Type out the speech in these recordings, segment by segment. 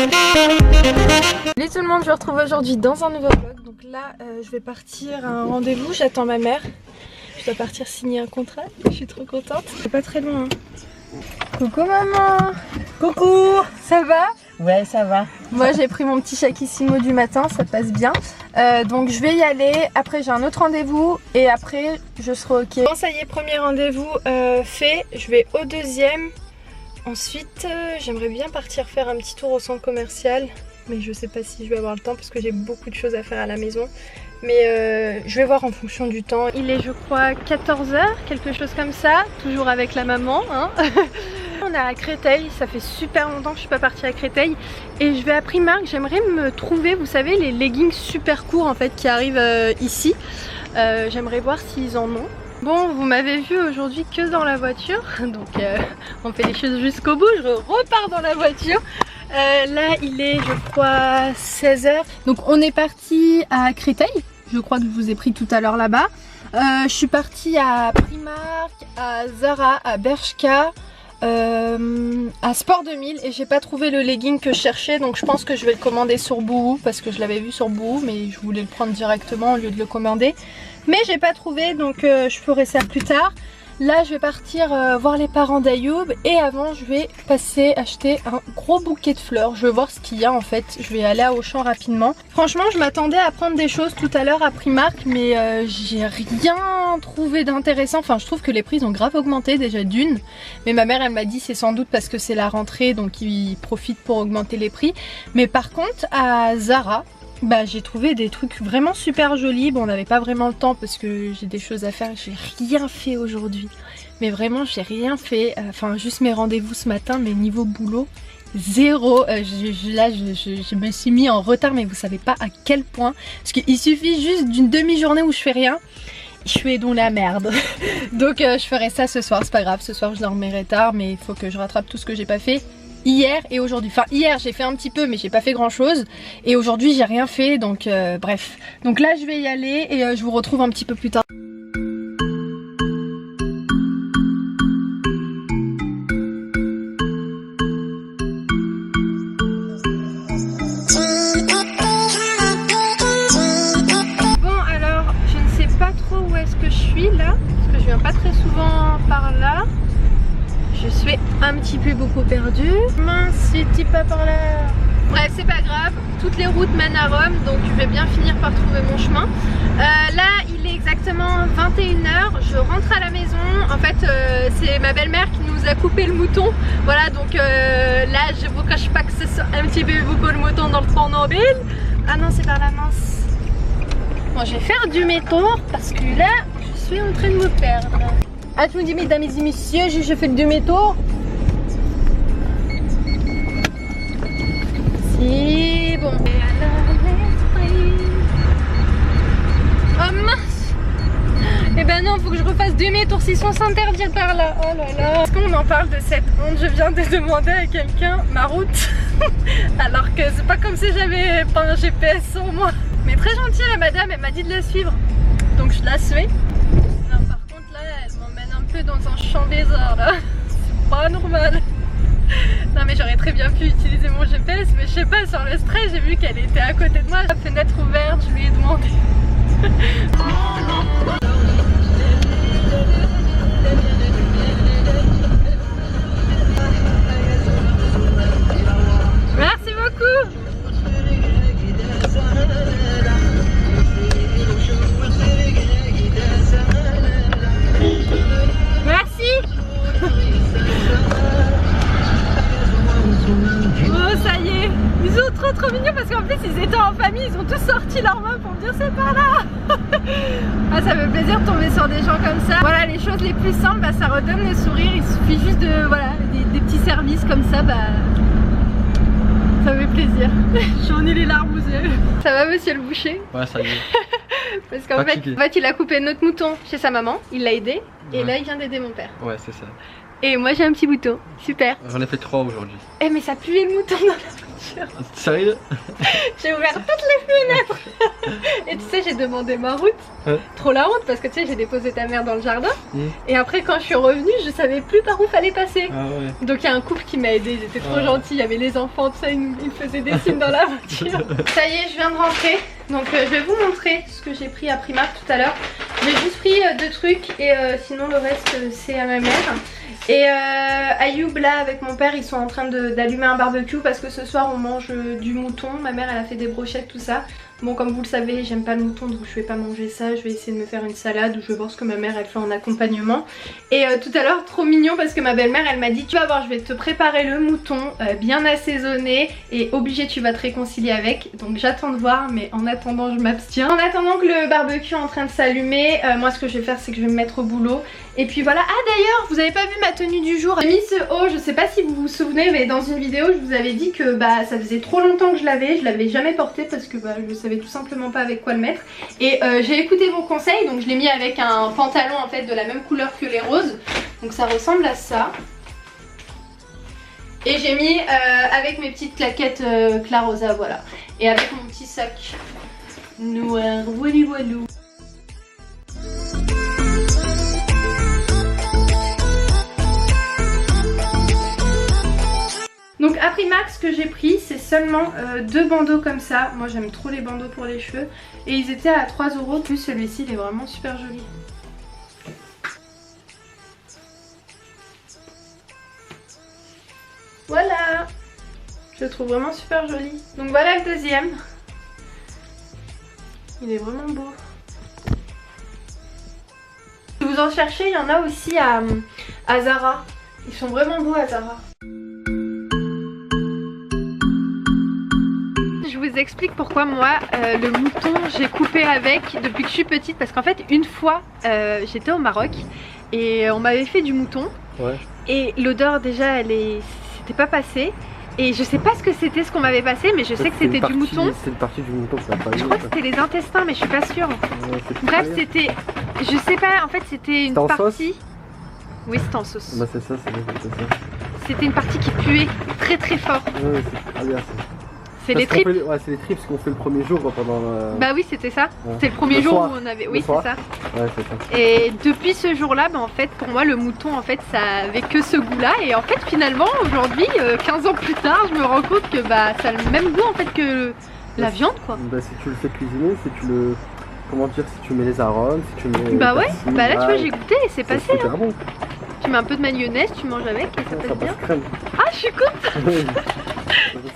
Salut tout le monde, je vous retrouve aujourd'hui dans un nouveau vlog. Donc là, je vais partir à un rendez-vous, j'attends ma mère. Je dois partir signer un contrat, je suis trop contente. C'est pas très loin. Coucou maman. Coucou. Ça va? Ouais, ça va. Moi j'ai pris mon petit Shakissimo du matin, ça passe bien. Donc je vais y aller, après j'ai un autre rendez-vous et après je serai ok. Bon ça y est, premier rendez-vous fait, je vais au deuxième. Ensuite j'aimerais bien partir faire un petit tour au centre commercial. Mais je sais pas si je vais avoir le temps parce que j'ai beaucoup de choses à faire à la maison. Mais je vais voir en fonction du temps. Il est je crois 14 h, quelque chose comme ça, toujours avec la maman hein. On est à Créteil, ça fait super longtemps que je suis pas partie à Créteil. Et je vais à Primark, j'aimerais me trouver, vous savez, les leggings super courts en fait qui arrivent ici. J'aimerais voir s'ils en ont. Bon, vous m'avez vu aujourd'hui que dans la voiture, donc on fait les choses jusqu'au bout, je repars dans la voiture. Là il est je crois 16 h. Donc on est parti à Créteil, je crois que je vous ai pris tout à l'heure là-bas. Je suis partie à Primark, à Zara, à Bershka, à Sport 2000 et j'ai pas trouvé le legging que je cherchais, donc je pense que je vais le commander sur Boohoo parce que je l'avais vu sur Boohoo mais je voulais le prendre directement au lieu de le commander. Mais j'ai pas trouvé, donc je ferai ça plus tard. Là je vais partir voir les parents d'Ayoub et avant je vais passer acheter un gros bouquet de fleurs. Je vais voir ce qu'il y a en fait, je vais aller à Auchan rapidement. Franchement je m'attendais à prendre des choses tout à l'heure à Primark mais j'ai rien trouvé d'intéressant. Enfin je trouve que les prix ont grave augmenté déjà d'une. Mais ma mère elle m'a dit c'est sans doute parce que c'est la rentrée donc ils profitent pour augmenter les prix. Mais par contre à Zara, bah j'ai trouvé des trucs vraiment super jolis. Bon on n'avait pas vraiment le temps parce que j'ai des choses à faire, j'ai rien fait aujourd'hui. Mais vraiment j'ai rien fait, enfin juste mes rendez-vous ce matin, mais niveau boulot, zéro. Là je me suis mis en retard mais vous savez pas à quel point. Parce qu'il suffit juste d'une demi-journée où je fais rien. Je fais donc la merde. Donc je ferai ça ce soir, c'est pas grave, ce soir je dormirai tard mais il faut que je rattrape tout ce que j'ai pas fait hier et aujourd'hui. Enfin hier j'ai fait un petit peu mais j'ai pas fait grand chose et aujourd'hui j'ai rien fait donc bref. Donc là je vais y aller et je vous retrouve un petit peu plus tard. Bon alors je ne sais pas trop où est-ce que je suis là parce que je viens pas très souvent par là. Je suis un petit peu beaucoup perdue. Mince, c'était pas par là. Bref, c'est pas grave. Toutes les routes mènent à Rome, donc je vais bien finir par trouver mon chemin. Là, il est exactement 21 h. Je rentre à la maison. En fait, c'est ma belle-mère qui nous a coupé le mouton. Voilà, donc là, je vous cache pas que c'est un petit peu beaucoup le mouton dans le Cornobile. Ah non, c'est par la mince. Bon, je vais faire du métro parce que là, je suis en train de me perdre. Ah, je vous dis mesdames et messieurs, je fais le demi-tour. C'est bon. Oh mince. Eh ben non, faut que je refasse demi-tour si on s'interdire par là. Oh là là. Est-ce qu'on en parle de cette honte? Je viens de demander à quelqu'un ma route. Alors que c'est pas comme si j'avais pas un GPS sur moi. Mais très gentille la madame, elle m'a dit de la suivre. Donc je la suis. Dans un champ des arts là, c'est pas normal. Non mais j'aurais très bien pu utiliser mon GPS mais je sais pas, sur le stress j'ai vu qu'elle était à côté de moi, la fenêtre ouverte, je lui ai demandé. Merci beaucoup. Oh ça y est, ils sont trop mignons parce qu'en plus ils étaient en famille, ils ont tous sorti leurs mains pour me dire c'est par là. Ah ça fait plaisir de tomber sur des gens comme ça. Voilà, les choses les plus simples, bah, ça redonne le sourire, il suffit juste de, voilà, des petits services comme ça, bah ça fait plaisir. J'en ai les larmes aux yeux. Ça va monsieur le boucher? Ouais ça y est. Parce qu'en fait il a coupé notre mouton chez sa maman, il l'a aidé et là il vient d'aider mon père. Ouais c'est ça. Et moi j'ai un petit bouton, super. J'en ai fait 3 aujourd'hui. Eh mais ça puait le mouton dans la voiture. voiture. Sérieux? J'ai ouvert toutes les fenêtres. Et tu sais, j'ai demandé ma route. Trop la honte parce que tu sais, j'ai déposé ta mère dans le jardin. Et après, quand je suis revenue, je savais plus par où fallait passer. Ah ouais. Donc il y a un couple qui m'a aidé, ils étaient trop gentils. Il y avait les enfants, tout ça, ils me faisaient des signes dans la voiture. Ça y est, je viens de rentrer. Donc je vais vous montrer ce que j'ai pris à Primark tout à l'heure. J'ai juste pris 2 trucs et sinon le reste c'est à ma mère. Et Ayoub là avec mon père ils sont en train d'allumer un barbecue parce que ce soir on mange du mouton. Ma mère elle a fait des brochettes tout ça. Bon comme vous le savez j'aime pas le mouton donc je vais pas manger ça. Je vais essayer de me faire une salade ou je vais voir ce que ma mère elle fait en accompagnement. Et tout à l'heure trop mignon parce que ma belle-mère elle m'a dit tu vas voir je vais te préparer le mouton bien assaisonné et obligé tu vas te réconcilier avec. Donc j'attends de voir mais en attendant je m'abstiens. En attendant que le barbecue est en train de s'allumer moi ce que je vais faire c'est que je vais me mettre au boulot. Et puis voilà, ah d'ailleurs vous avez pas vu ma tenue du jour. J'ai mis ce haut, je sais pas si vous vous souvenez mais dans une vidéo je vous avais dit que bah ça faisait trop longtemps que je l'avais jamais porté parce que bah je savais tout simplement pas avec quoi le mettre. Et j'ai écouté vos conseils donc je l'ai mis avec un pantalon en fait de la même couleur que les roses. Donc ça ressemble à ça. Et j'ai mis avec mes petites claquettes Clarosa voilà. Et avec mon petit sac noir wally walou. Donc à Primark ce que j'ai pris c'est seulement 2 bandeaux comme ça. Moi j'aime trop les bandeaux pour les cheveux. Et ils étaient à 3 €. Plus celui-ci il est vraiment super joli. Voilà. Je le trouve vraiment super joli. Donc voilà le deuxième. Il est vraiment beau. Si vous en cherchez il y en a aussi à Zara. Ils sont vraiment beaux à Zara. Je vous explique pourquoi moi le mouton j'ai coupé avec depuis que je suis petite parce qu'en fait une fois j'étais au Maroc et on m'avait fait du mouton et l'odeur déjà c'était pas passé et je sais pas ce que c'était ce qu'on m'avait passé mais je sais que c'était du mouton. C'est une partie du mouton que pas. Je crois que c'était les intestins mais je suis pas sûre. Bref c'était, je sais pas en fait c'était une partie. Sauce oui c'était en sauce. Bah c'est ça, c'est ça. C'était une partie qui puait très très fort. Ouais, c'est très bien ça. C'est les tripes. Ouais, c'est les tripes qu'on fait le premier jour pendant Bah oui, c'était ça. Ouais. C'était le premier jour où on avait. Oui, c'est ça. Ouais, c'est ça. Et depuis ce jour-là, bah, en fait, pour moi, le mouton, en fait, ça avait que ce goût-là. Et en fait, finalement, aujourd'hui, 15 ans plus tard, je me rends compte que bah, ça a le même goût en fait que la viande, quoi. Bah si tu le fais cuisiner, si tu le. Comment dire, si tu mets les arômes, si tu mets. Bah ouais, bah là, tu vois, j'ai goûté et c'est passé. C'est super bon. Tu mets un peu de mayonnaise, tu manges avec et ça passe bien. Crème. Ah, je suis contente.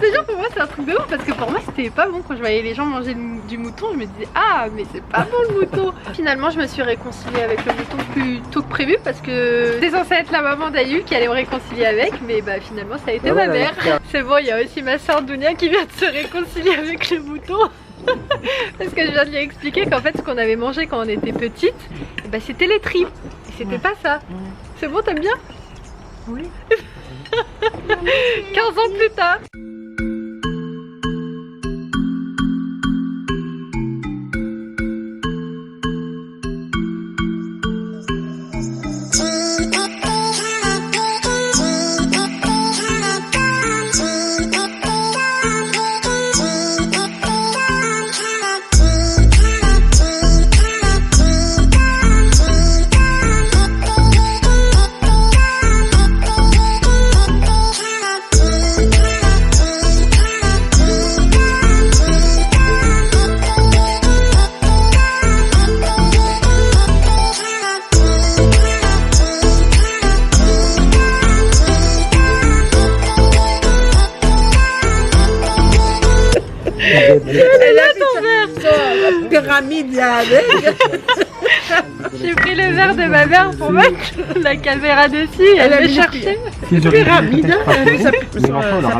C'est genre pour moi c'est un truc de ouf parce que pour moi c'était pas bon quand je voyais les gens manger du mouton, je me disais ah mais c'est pas bon le mouton. Finalement je me suis réconciliée avec le mouton plus tôt que prévu parce que c'était censé être la maman d'Ayu qui allait me réconcilier avec mais bah finalement ça a été ma mère. C'est bon, il y a aussi ma soeur Dounia qui vient de se réconcilier avec le mouton. Parce que je viens de lui expliquer qu'en fait ce qu'on avait mangé quand on était petite bah, c'était les tripes et c'était pas ça. C'est bon, t'aimes bien? Oui. 15 ans plus tard. Elle a ton verre. Pyramide là avec. J'ai pris le verre de ma mère pour mettre la caméra dessus et elle me cherchait. Pyramide,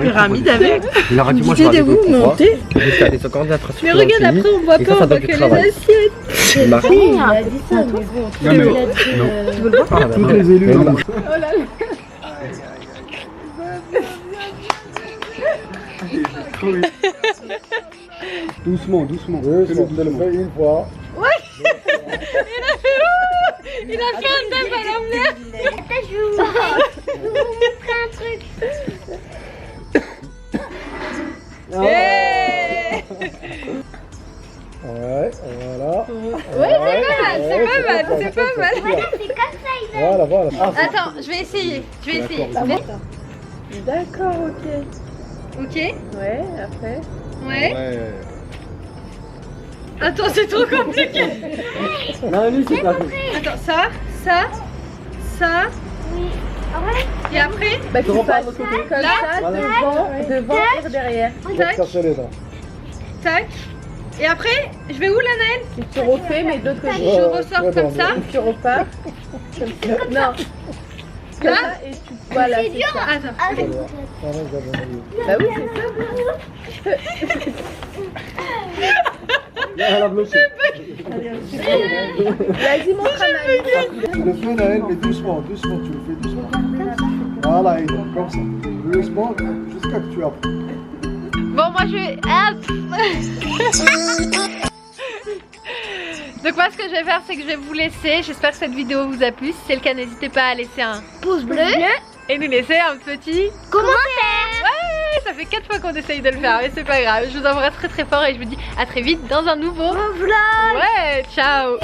pyramide avec. Une idée de vous monter. Mais regarde après on voit pas, on voit que les assiettes. Marie, il a dit ça, mais bon. Tu veux le voir? Tous les élus. Oh là là. Doucement, doucement. Oui, je le fais une fois. Ouais. Il a fait un dab à l'envers. Je vais vous montrer un truc. Attends, je vais essayer. D'accord, ok. Ok. Ouais, après. Ouais. Attends, c'est trop compliqué. Non, lui, c'est pas. Attends, ça. Et après, Bah tu passes l'autre comme côté. ça, Voilà. devant et derrière. tac, tac. Et après, je vais où là, Naël? Et tu refais, mais de l'autre côté. Je ressors comme ça. Tu repars. Comme ça. Non. Comme Là ça, et tu. Voilà, c'est ça. Attends. Bah oui, c'est ça. Là, elle a bloqué. Vas-y, montre à Maëlle. Tu le fais, Naël, mais doucement, tu le fais doucement. Voilà, Aïda, comme ça. Doucement, jusqu'à que tu apprennes. Bon, moi je vais. Hop. Donc moi ce que je vais faire c'est que je vais vous laisser. J'espère que cette vidéo vous a plu. Si c'est le cas, n'hésitez pas à laisser un pouce bleu et nous laisser un petit commentaire. Ouais, ça fait 4 fois qu'on essaye de le faire, mais c'est pas grave. Je vous embrasse très très fort et je vous dis à très vite dans un nouveau vlog. Ouais, ciao.